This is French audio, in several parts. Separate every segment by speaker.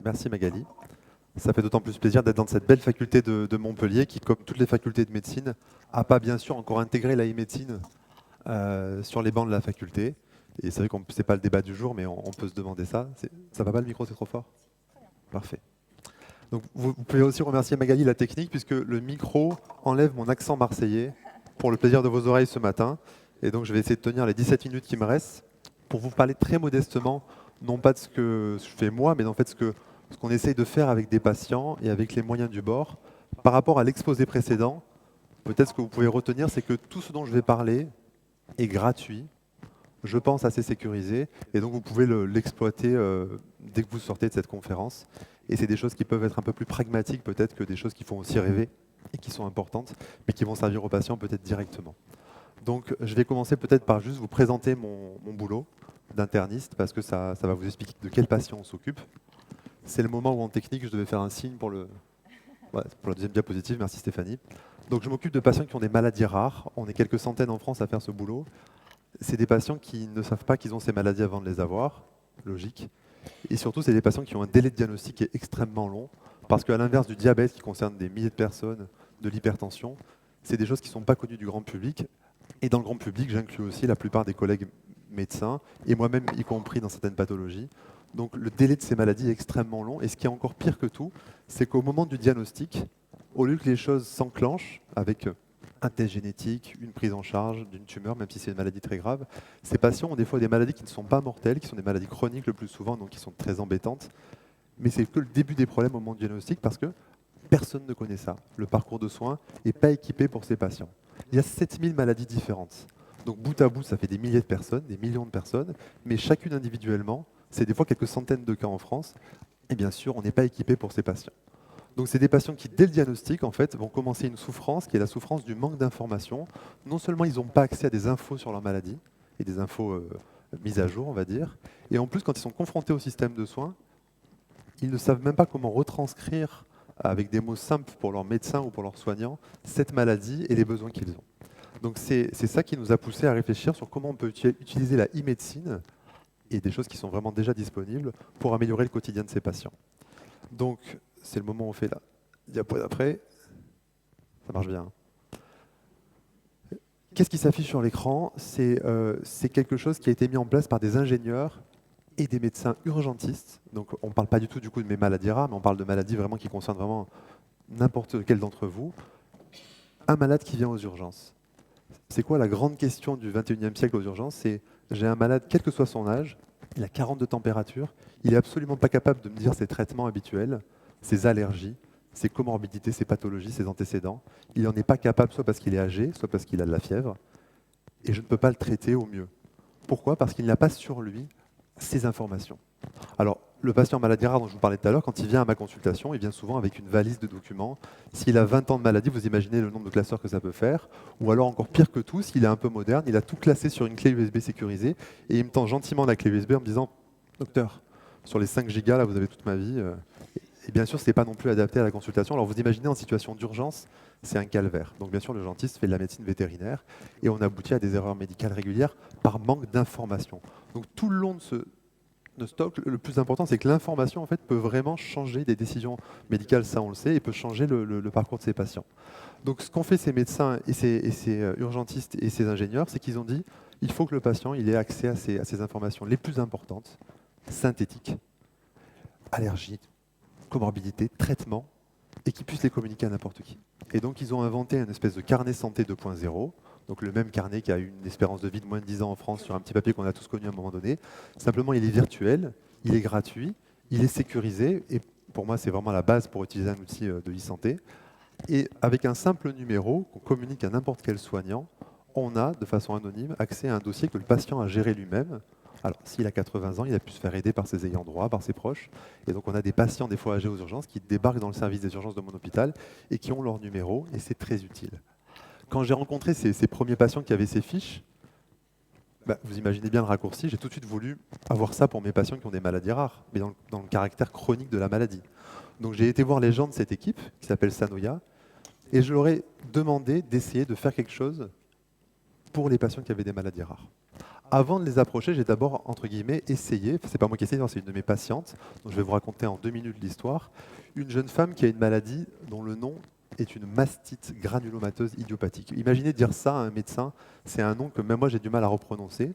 Speaker 1: Merci Magali. Ça fait d'autant plus plaisir d'être dans cette belle faculté de Montpellier qui, comme toutes les facultés de médecine, n'a pas bien sûr encore intégré la e-médecine sur les bancs de la faculté. Et c'est vrai que ce n'est pas le débat du jour, mais on peut se demander ça. Ça va pas le micro, c'est trop fort? Parfait. Donc vous pouvez aussi remercier Magali la technique, puisque le micro enlève mon accent marseillais pour le plaisir de vos oreilles ce matin. Et donc je vais essayer de tenir les 17 minutes qui me restent pour vous parler très modestement, non pas de ce que je fais moi, mais en fait ce qu'on essaye de faire avec des patients et avec les moyens du bord. Par rapport à l'exposé précédent, peut-être ce que vous pouvez retenir, c'est que tout ce dont je vais parler est gratuit, je pense assez sécurisé, et donc vous pouvez l'exploiter dès que vous sortez de cette conférence. Et c'est des choses qui peuvent être un peu plus pragmatiques peut-être que des choses qui font aussi rêver et qui sont importantes, mais qui vont servir aux patients peut-être directement. Donc je vais commencer peut-être par juste vous présenter mon boulot d'interniste, parce que ça va vous expliquer de quel patient on s'occupe. C'est le moment où en technique je devais faire un signe pour la deuxième diapositive, merci Stéphanie. Donc je m'occupe de patients qui ont des maladies rares, on est quelques centaines en France à faire ce boulot. C'est des patients qui ne savent pas qu'ils ont ces maladies avant de les avoir, logique. Et surtout, c'est des patients qui ont un délai de diagnostic qui est extrêmement long, parce qu'à l'inverse du diabète qui concerne des milliers de personnes, de l'hypertension, c'est des choses qui ne sont pas connues du grand public. Et dans le grand public, j'inclus aussi la plupart des collègues médecins, et moi-même y compris dans certaines pathologies. Donc le délai de ces maladies est extrêmement long. Et ce qui est encore pire que tout, c'est qu'au moment du diagnostic, au lieu que les choses s'enclenchent avec un test génétique, une prise en charge d'une tumeur, même si c'est une maladie très grave, ces patients ont des fois des maladies qui ne sont pas mortelles, qui sont des maladies chroniques le plus souvent, donc qui sont très embêtantes. Mais c'est que le début des problèmes au moment du diagnostic parce que personne ne connaît ça. Le parcours de soins n'est pas équipé pour ces patients. Il y a 7000 maladies différentes. Donc bout à bout, ça fait des milliers de personnes, des millions de personnes, mais chacune individuellement, c'est des fois quelques centaines de cas en France, et bien sûr, on n'est pas équipé pour ces patients. Donc c'est des patients qui, dès le diagnostic, en fait, vont commencer une souffrance qui est la souffrance du manque d'information. Non seulement ils n'ont pas accès à des infos sur leur maladie, et des infos mises à jour, on va dire, et en plus, quand ils sont confrontés au système de soins, ils ne savent même pas comment retranscrire avec des mots simples pour leurs médecins ou pour leurs soignants cette maladie et les besoins qu'ils ont. Donc c'est ça qui nous a poussé à réfléchir sur comment on peut utiliser la e-médecine et des choses qui sont vraiment déjà disponibles pour améliorer le quotidien de ces patients. Donc c'est le moment où on fait la diapo d'après. Ça marche bien. Qu'est-ce qui s'affiche sur l'écran? C'est quelque chose qui a été mis en place par des ingénieurs et des médecins urgentistes. Donc on ne parle pas du tout du coup de mes maladies rares, mais on parle de maladies vraiment qui concernent vraiment n'importe lequel d'entre vous. Un malade qui vient aux urgences. C'est quoi la grande question du 21e siècle aux urgences? C'est j'ai un malade, quel que soit son âge, il a 40 de température, il n'est absolument pas capable de me dire ses traitements habituels, ses allergies, ses comorbidités, ses pathologies, ses antécédents. Il n'en est pas capable, soit parce qu'il est âgé, soit parce qu'il a de la fièvre, et je ne peux pas le traiter au mieux. Pourquoi? Parce qu'il n'a pas sur lui ces informations. Alors, le patient maladie rare dont je vous parlais tout à l'heure, quand il vient à ma consultation, il vient souvent avec une valise de documents. S'il a 20 ans de maladie, vous imaginez le nombre de classeurs que ça peut faire. Ou alors, encore pire que tout, s'il est un peu moderne, il a tout classé sur une clé USB sécurisée et il me tend gentiment la clé USB en me disant « Docteur, sur les 5 gigas, là, vous avez toute ma vie. » Et bien sûr, ce n'est pas non plus adapté à la consultation. Alors, vous imaginez, en situation d'urgence, c'est un calvaire. Donc, bien sûr, le urgentiste fait de la médecine vétérinaire et on aboutit à des erreurs médicales régulières par manque d'information. Donc, tout le long de ce stock, le plus important, c'est que l'information en fait, peut vraiment changer des décisions médicales, ça on le sait, et peut changer le parcours de ces patients. Donc ce qu'ont fait ces médecins et ces urgentistes et ces ingénieurs, c'est qu'ils ont dit il faut que le patient il ait accès à ces informations les plus importantes, synthétiques, allergies, comorbidités, traitements, et qu'ils puissent les communiquer à n'importe qui. Et donc ils ont inventé une espèce de carnet santé 2.0, donc le même carnet qui a une espérance de vie de moins de 10 ans en France sur un petit papier qu'on a tous connu à un moment donné. Simplement, il est virtuel, il est gratuit, il est sécurisé, et pour moi, c'est vraiment la base pour utiliser un outil de e-santé. Et avec un simple numéro qu'on communique à n'importe quel soignant, on a, de façon anonyme, accès à un dossier que le patient a géré lui-même. Alors, s'il a 80 ans, il a pu se faire aider par ses ayants droit, par ses proches. Et donc, on a des patients, des fois âgés aux urgences, qui débarquent dans le service des urgences de mon hôpital et qui ont leur numéro, et c'est très utile. Quand j'ai rencontré ces premiers patients qui avaient ces fiches, vous imaginez bien le raccourci, j'ai tout de suite voulu avoir ça pour mes patients qui ont des maladies rares, mais dans le caractère chronique de la maladie. Donc j'ai été voir les gens de cette équipe, qui s'appelle Sanoya, et je leur ai demandé d'essayer de faire quelque chose pour les patients qui avaient des maladies rares. Avant de les approcher, j'ai d'abord, entre guillemets, essayé, enfin, c'est pas moi qui ai essayé, c'est une de mes patientes, donc je vais vous raconter en 2 minutes l'histoire, une jeune femme qui a une maladie dont le nom est une mastite granulomateuse idiopathique. Imaginez dire ça à un médecin, c'est un nom que même moi j'ai du mal à reprononcer.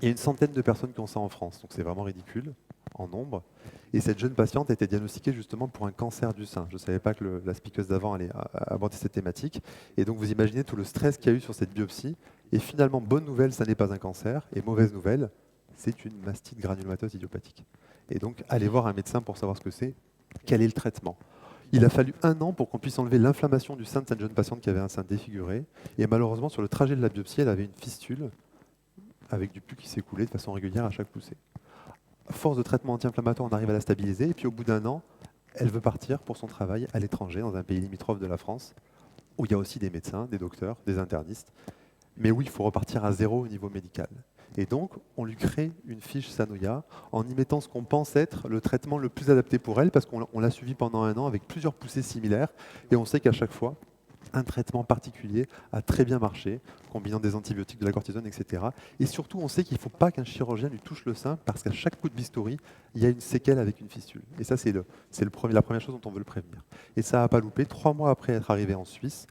Speaker 1: Il y a une centaine de personnes qui ont ça en France, donc c'est vraiment ridicule en nombre. Et cette jeune patiente a été diagnostiquée justement pour un cancer du sein. Je ne savais pas que la speakeuse d'avant allait aborder cette thématique. Et donc vous imaginez tout le stress qu'il y a eu sur cette biopsie. Et finalement, bonne nouvelle, ça n'est pas un cancer. Et mauvaise nouvelle, c'est une mastite granulomateuse idiopathique. Et donc, allez voir un médecin pour savoir ce que c'est, quel est le traitement. Il a fallu 1 an pour qu'on puisse enlever l'inflammation du sein de cette jeune patiente qui avait un sein défiguré. Et malheureusement, sur le trajet de la biopsie, elle avait une fistule avec du pus qui s'écoulait de façon régulière à chaque poussée. Force de traitement anti-inflammatoire, on arrive à la stabiliser. Et puis au bout d'1 an, elle veut partir pour son travail à l'étranger, dans un pays limitrophe de la France, où il y a aussi des médecins, des docteurs, des internistes, mais où il faut repartir à zéro au niveau médical. Et donc, on lui crée une fiche Sanoya en y mettant ce qu'on pense être le traitement le plus adapté pour elle, parce qu'on l'a suivi pendant 1 an avec plusieurs poussées similaires, et on sait qu'à chaque fois, un traitement particulier a très bien marché, combinant des antibiotiques, de la cortisone, etc. Et surtout, on sait qu'il ne faut pas qu'un chirurgien lui touche le sein, parce qu'à chaque coup de bistouri, il y a une séquelle avec une fistule. Et ça, c'est la première chose dont on veut le prévenir. Et ça n'a pas loupé. 3 mois après être arrivée en Suisse,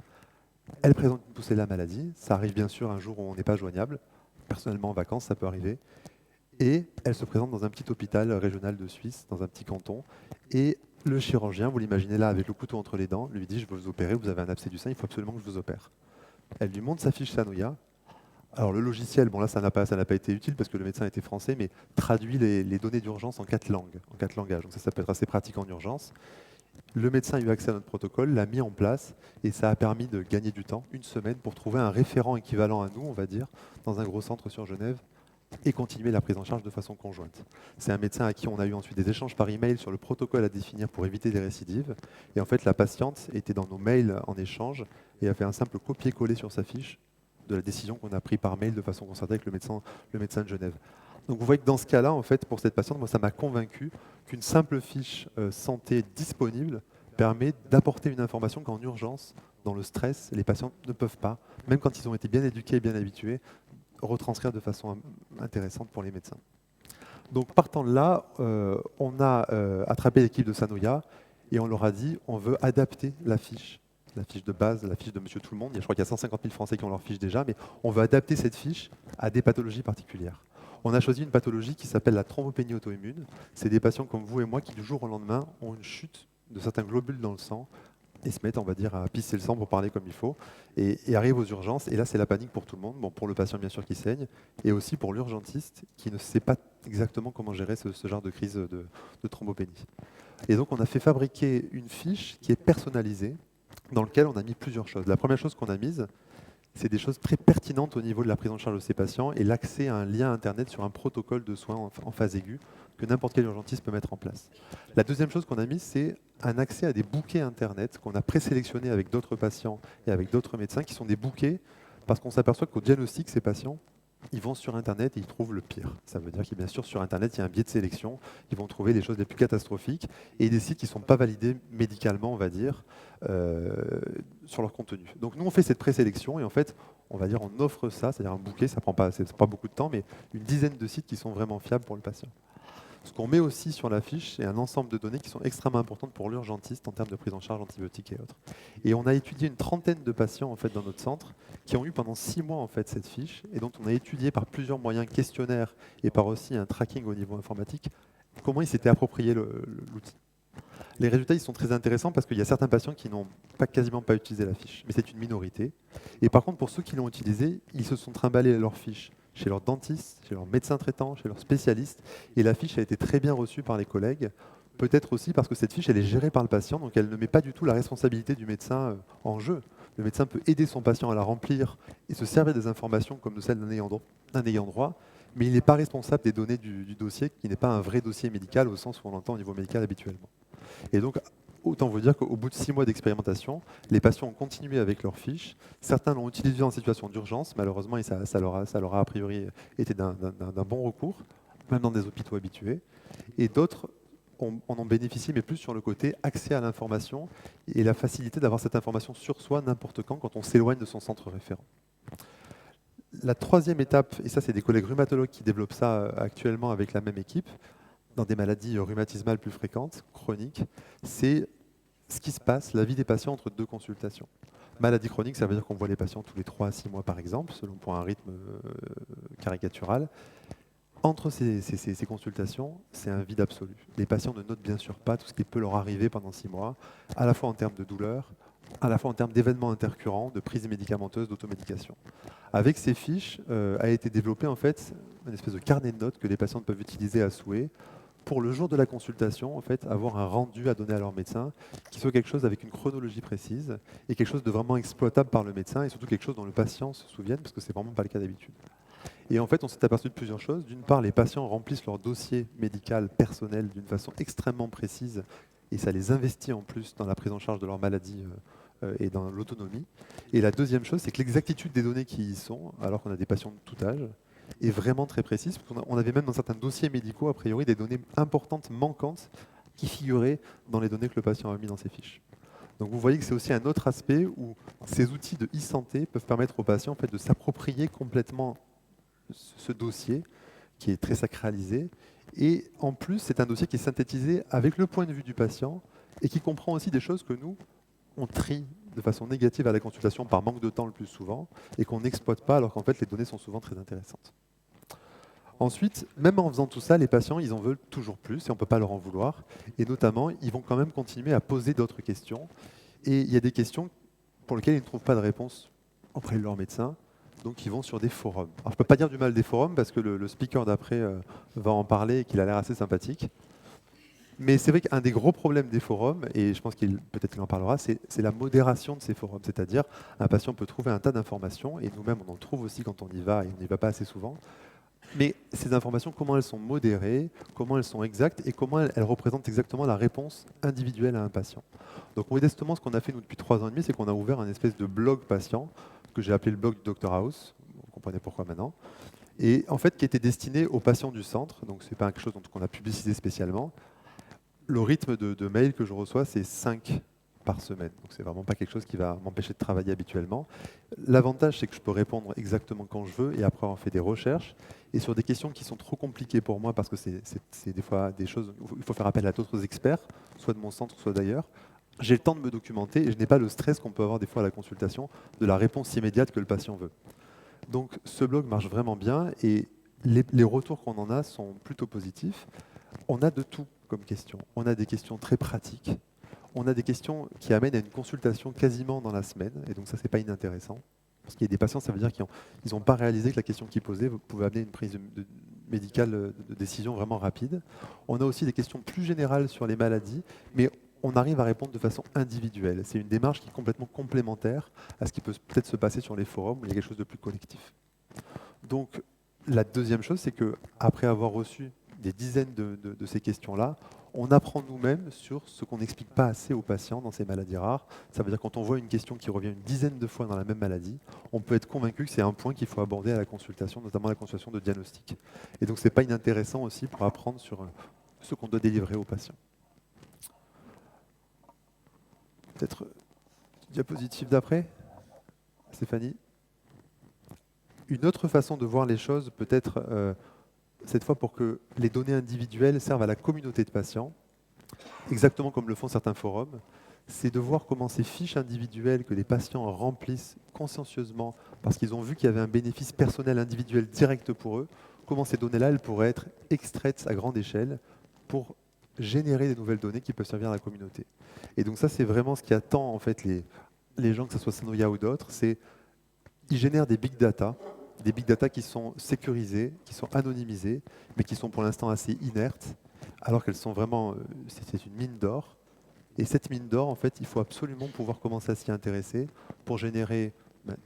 Speaker 1: elle présente une poussée de la maladie. Ça arrive bien sûr un jour où on n'est pas joignable. Personnellement, en vacances, ça peut arriver. Et elle se présente dans un petit hôpital régional de Suisse, dans un petit canton. Et le chirurgien, vous l'imaginez là avec le couteau entre les dents, lui dit: je veux vous opérer, vous avez un abcès du sein, il faut absolument que je vous opère. Elle lui montre sa fiche Sanoya. Alors le logiciel, bon là ça n'a pas été utile parce que le médecin était français, mais traduit les données d'urgence en 4 langues, en 4 langages. Donc ça peut être assez pratique en urgence. Le médecin a eu accès à notre protocole, l'a mis en place et ça a permis de gagner du temps, 1 semaine, pour trouver un référent équivalent à nous, on va dire, dans un gros centre sur Genève, et continuer la prise en charge de façon conjointe. C'est un médecin à qui on a eu ensuite des échanges par email sur le protocole à définir pour éviter des récidives. Et en fait, la patiente était dans nos mails en échange et a fait un simple copier-coller sur sa fiche de la décision qu'on a prise par mail de façon concertée avec le médecin de Genève. Donc vous voyez que dans ce cas-là, en fait, pour cette patiente, moi, ça m'a convaincu qu'une simple fiche santé disponible permet d'apporter une information qu'en urgence, dans le stress, les patients ne peuvent pas, même quand ils ont été bien éduqués et bien habitués, retranscrire de façon intéressante pour les médecins. Donc partant de là, on a attrapé l'équipe de Sanoya et on leur a dit on veut adapter la fiche de base, la fiche de Monsieur Tout le Monde. Je crois qu'il y a 150 000 Français qui ont leur fiche déjà, mais on veut adapter cette fiche à des pathologies particulières. On a choisi une pathologie qui s'appelle la thrombopénie auto-immune. C'est des patients comme vous et moi qui, du jour au lendemain, ont une chute de certains globules dans le sang et se mettent, on va dire, à pisser le sang pour parler comme il faut, et arrivent aux urgences. Et là, c'est la panique pour tout le monde. Bon, pour le patient, bien sûr, qui saigne, et aussi pour l'urgentiste qui ne sait pas exactement comment gérer ce genre de crise de thrombopénie. Et donc, on a fait fabriquer une fiche qui est personnalisée, dans laquelle on a mis plusieurs choses. La première chose qu'on a mise, c'est des choses très pertinentes au niveau de la prise en charge de ces patients et l'accès à un lien Internet sur un protocole de soins en phase aiguë que n'importe quel urgentiste peut mettre en place. La deuxième chose qu'on a mise, c'est un accès à des bouquets Internet qu'on a présélectionnés avec d'autres patients et avec d'autres médecins, qui sont des bouquets parce qu'on s'aperçoit qu'au diagnostic, ces patients, ils vont sur Internet et ils trouvent le pire. Ça veut dire qu'il bien sûr sur Internet, il y a un biais de sélection. Ils vont trouver les choses les plus catastrophiques et des sites qui ne sont pas validés médicalement, on va dire, sur leur contenu. Donc nous, on fait cette présélection et en fait, on va dire, on offre ça, c'est-à-dire un bouquet, ça prend pas beaucoup de temps, mais une dizaine de sites qui sont vraiment fiables pour le patient. Ce qu'on met aussi sur la fiche, c'est un ensemble de données qui sont extrêmement importantes pour l'urgentiste en termes de prise en charge antibiotique et autres. Et on a étudié une trentaine de patients en fait, dans notre centre qui ont eu pendant 6 mois en fait, cette fiche et dont on a étudié par plusieurs moyens, questionnaires et par aussi un tracking au niveau informatique, comment ils s'étaient approprié l'outil. Les résultats ils sont très intéressants parce qu'il y a certains patients qui n'ont quasiment pas utilisé la fiche, mais c'est une minorité. Et par contre, pour ceux qui l'ont utilisé, ils se sont trimballés leur fiche chez leur dentiste, chez leur médecin traitant, chez leur spécialiste, et la fiche a été très bien reçue par les collègues, peut-être aussi parce que cette fiche elle est gérée par le patient, donc elle ne met pas du tout la responsabilité du médecin en jeu. Le médecin peut aider son patient à la remplir et se servir des informations comme de celles d'un ayant droit, mais il n'est pas responsable des données du dossier, qui n'est pas un vrai dossier médical au sens où on l'entend au niveau médical habituellement. Et donc, autant vous dire qu'au bout de 6 mois d'expérimentation, les patients ont continué avec leurs fiches. Certains l'ont utilisé en situation d'urgence, malheureusement, et ça leur a a priori été d'un bon recours, même dans des hôpitaux habitués. Et d'autres en ont bénéficié, mais plus sur le côté accès à l'information et la facilité d'avoir cette information sur soi n'importe quand on s'éloigne de son centre référent. La troisième étape, et ça c'est des collègues rhumatologues qui développent ça actuellement avec la même équipe, dans des maladies rhumatismales plus fréquentes, chroniques, c'est ce qui se passe, la vie des patients entre deux consultations. Maladie chronique, ça veut dire qu'on voit les patients tous les 3 à 6 mois par exemple, selon pour un rythme caricatural. Entre ces consultations, c'est un vide absolu. Les patients ne notent bien sûr pas tout ce qui peut leur arriver pendant 6 mois, à la fois en termes de douleur, à la fois en termes d'événements intercurrents, de prise médicamenteuse, d'automédication. Avec ces fiches, a été développé en fait une espèce de carnet de notes que les patients peuvent utiliser à souhait pour le jour de la consultation, en fait, avoir un rendu à donner à leur médecin qui soit quelque chose avec une chronologie précise et quelque chose de vraiment exploitable par le médecin et surtout quelque chose dont le patient se souvienne parce que c'est vraiment pas le cas d'habitude. Et en fait, on s'est aperçu de plusieurs choses. D'une part, les patients remplissent leur dossier médical personnel d'une façon extrêmement précise et ça les investit en plus dans la prise en charge de leur maladie et dans l'autonomie. Et la deuxième chose, c'est que l'exactitude des données qui y sont, alors qu'on a des patients de tout âge, est vraiment très précise. On avait même dans certains dossiers médicaux, a priori, des données importantes manquantes qui figuraient dans les données que le patient a mis dans ses fiches. Donc vous voyez que c'est aussi un autre aspect où ces outils de e-santé peuvent permettre aux patients en fait, de s'approprier complètement ce dossier qui est très sacralisé. Et en plus, c'est un dossier qui est synthétisé avec le point de vue du patient et qui comprend aussi des choses que nous, on trie de façon négative à la consultation par manque de temps le plus souvent et qu'on n'exploite pas alors qu'en fait les données sont souvent très intéressantes. Ensuite, même en faisant tout ça, les patients, ils en veulent toujours plus et on ne peut pas leur en vouloir. Et notamment, ils vont quand même continuer à poser d'autres questions. Et il y a des questions pour lesquelles ils ne trouvent pas de réponse auprès de leur médecin. Donc, ils vont sur des forums. Alors, je ne peux pas dire du mal des forums parce que le speaker d'après va en parler et qu'il a l'air assez sympathique. Mais c'est vrai qu'un des gros problèmes des forums, et je pense qu'il peut-être qu'il en parlera, c'est la modération de ces forums. C'est-à-dire, un patient peut trouver un tas d'informations, et nous-mêmes, on en trouve aussi quand on y va, et on n'y va pas assez souvent. Mais ces informations, comment elles sont modérées, comment elles sont exactes, et comment elles représentent exactement la réponse individuelle à un patient. Donc modestement, ce qu'on a fait nous depuis 3 ans et demi, c'est qu'on a ouvert un espèce de blog patient, que j'ai appelé le blog du Dr House, vous comprenez pourquoi maintenant, et en fait qui était destiné aux patients du centre, donc ce n'est pas quelque chose qu'on a publicisé spécialement. Le rythme de mails que je reçois, c'est 5 par semaine. Donc c'est vraiment pas quelque chose qui va m'empêcher de travailler habituellement. L'avantage, c'est que je peux répondre exactement quand je veux et après avoir fait des recherches. Et sur des questions qui sont trop compliquées pour moi, parce que c'est des fois des choses où il faut faire appel à d'autres experts, soit de mon centre, soit d'ailleurs, j'ai le temps de me documenter et je n'ai pas le stress qu'on peut avoir des fois à la consultation de la réponse immédiate que le patient veut. Donc ce blog marche vraiment bien et les retours qu'on en a sont plutôt positifs. On a de tout comme questions. On a des questions très pratiques. On a des questions qui amènent à une consultation quasiment dans la semaine. Et donc ça, c'est pas inintéressant. Parce qu'il y a des patients, ça veut dire qu'ils n'ont pas réalisé que la question qu'ils posaient pouvait amener une prise médicale de décision vraiment rapide. On a aussi des questions plus générales sur les maladies, mais on arrive à répondre de façon individuelle. C'est une démarche qui est complètement complémentaire à ce qui peut peut-être se passer sur les forums où il y a quelque chose de plus collectif. Donc, la deuxième chose, c'est qu'après avoir reçu des dizaines de ces questions-là, on apprend nous-mêmes sur ce qu'on n'explique pas assez aux patients dans ces maladies rares. Ça veut dire que quand on voit une question qui revient une dizaine de fois dans la même maladie, on peut être convaincu que c'est un point qu'il faut aborder à la consultation, notamment la consultation de diagnostic. Et donc, ce n'est pas inintéressant aussi pour apprendre sur ce qu'on doit délivrer aux patients. Peut-être diapositive d'après, Stéphanie. Une autre façon de voir les choses, peut-être cette fois pour que les données individuelles servent à la communauté de patients, exactement comme le font certains forums, c'est de voir comment ces fiches individuelles que les patients remplissent consciencieusement parce qu'ils ont vu qu'il y avait un bénéfice personnel individuel direct pour eux, comment ces données-là elles pourraient être extraites à grande échelle pour générer des nouvelles données qui peuvent servir à la communauté. Et donc ça, c'est vraiment ce qui attend en fait les gens, que ce soit Sanoya ou d'autres, c'est ils génèrent des big data qui sont sécurisées, qui sont anonymisées, mais qui sont pour l'instant assez inertes, alors qu'elles sont vraiment, c'est une mine d'or. Et cette mine d'or, en fait, il faut absolument pouvoir commencer à s'y intéresser pour générer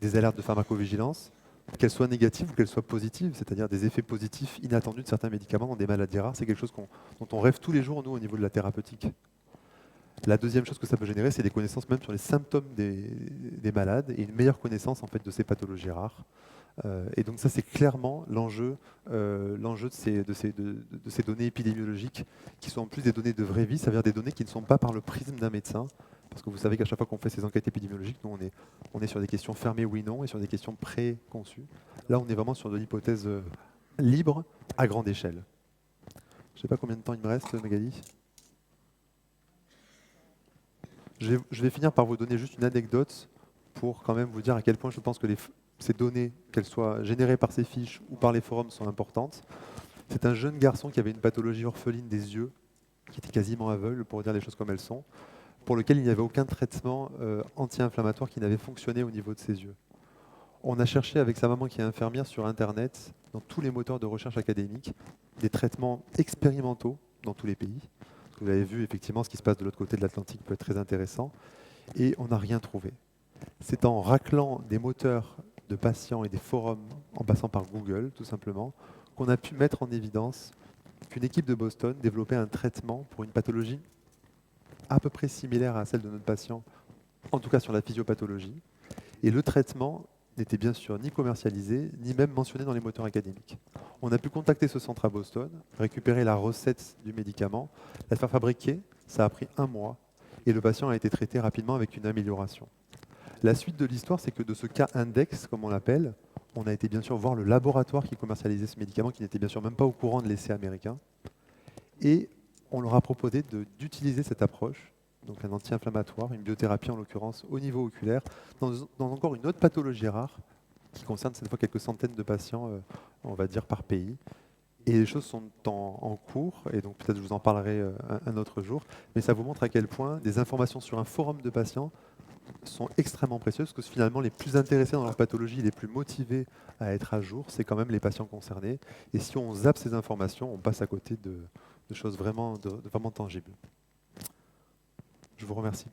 Speaker 1: des alertes de pharmacovigilance, qu'elles soient négatives ou qu'elles soient positives, c'est-à-dire des effets positifs inattendus de certains médicaments dans des maladies rares. C'est quelque chose dont on rêve tous les jours, nous, au niveau de la thérapeutique. La deuxième chose que ça peut générer, c'est des connaissances même sur les symptômes des malades et une meilleure connaissance en fait, de ces pathologies rares. Et donc ça, c'est clairement l'enjeu de ces données épidémiologiques qui sont en plus des données de vraie vie, ça veut dire des données qui ne sont pas par le prisme d'un médecin, Parce que vous savez qu'à chaque fois qu'on fait ces enquêtes épidémiologiques, nous, on est sur des questions fermées oui, non, et sur des questions préconçues. Là, on est vraiment sur de l'hypothèse libre à grande échelle. Je ne sais pas combien de temps il me reste, Magali. Je vais finir par vous donner juste une anecdote pour quand même vous dire à quel point je pense que ces données, qu'elles soient générées par ces fiches ou par les forums, sont importantes. C'est un jeune garçon qui avait une pathologie orpheline des yeux, qui était quasiment aveugle, pour dire les choses comme elles sont, pour lequel il n'y avait aucun traitement anti-inflammatoire qui n'avait fonctionné au niveau de ses yeux. On a cherché avec sa maman qui est infirmière sur Internet, dans tous les moteurs de recherche académique, des traitements expérimentaux dans tous les pays. Vous avez vu effectivement ce qui se passe de l'autre côté de l'Atlantique peut être très intéressant. Et on n'a rien trouvé. C'est en raclant des moteurs de patients et des forums, en passant par Google tout simplement, qu'on a pu mettre en évidence qu'une équipe de Boston développait un traitement pour une pathologie à peu près similaire à celle de notre patient, en tout cas sur la physiopathologie. Et le traitement n'était bien sûr ni commercialisé, ni même mentionné dans les moteurs académiques. On a pu contacter ce centre à Boston, récupérer la recette du médicament, la faire fabriquer, ça a pris 1 mois, et le patient a été traité rapidement avec une amélioration. La suite de l'histoire, c'est que de ce cas index, comme on l'appelle, on a été bien sûr voir le laboratoire qui commercialisait ce médicament, qui n'était bien sûr même pas au courant de l'essai américain, et on leur a proposé d'utiliser cette approche, donc un anti-inflammatoire, une biothérapie en l'occurrence, au niveau oculaire, dans encore une autre pathologie rare, qui concerne cette fois quelques centaines de patients, on va dire, par pays. Et les choses sont en cours, et donc peut-être je vous en parlerai un autre jour, mais ça vous montre à quel point des informations sur un forum de patients sont extrêmement précieuses, parce que finalement les plus intéressés dans leur pathologie, les plus motivés à être à jour, c'est quand même les patients concernés. Et si on zappe ces informations, on passe à côté de choses vraiment, vraiment tangibles. Je vous remercie.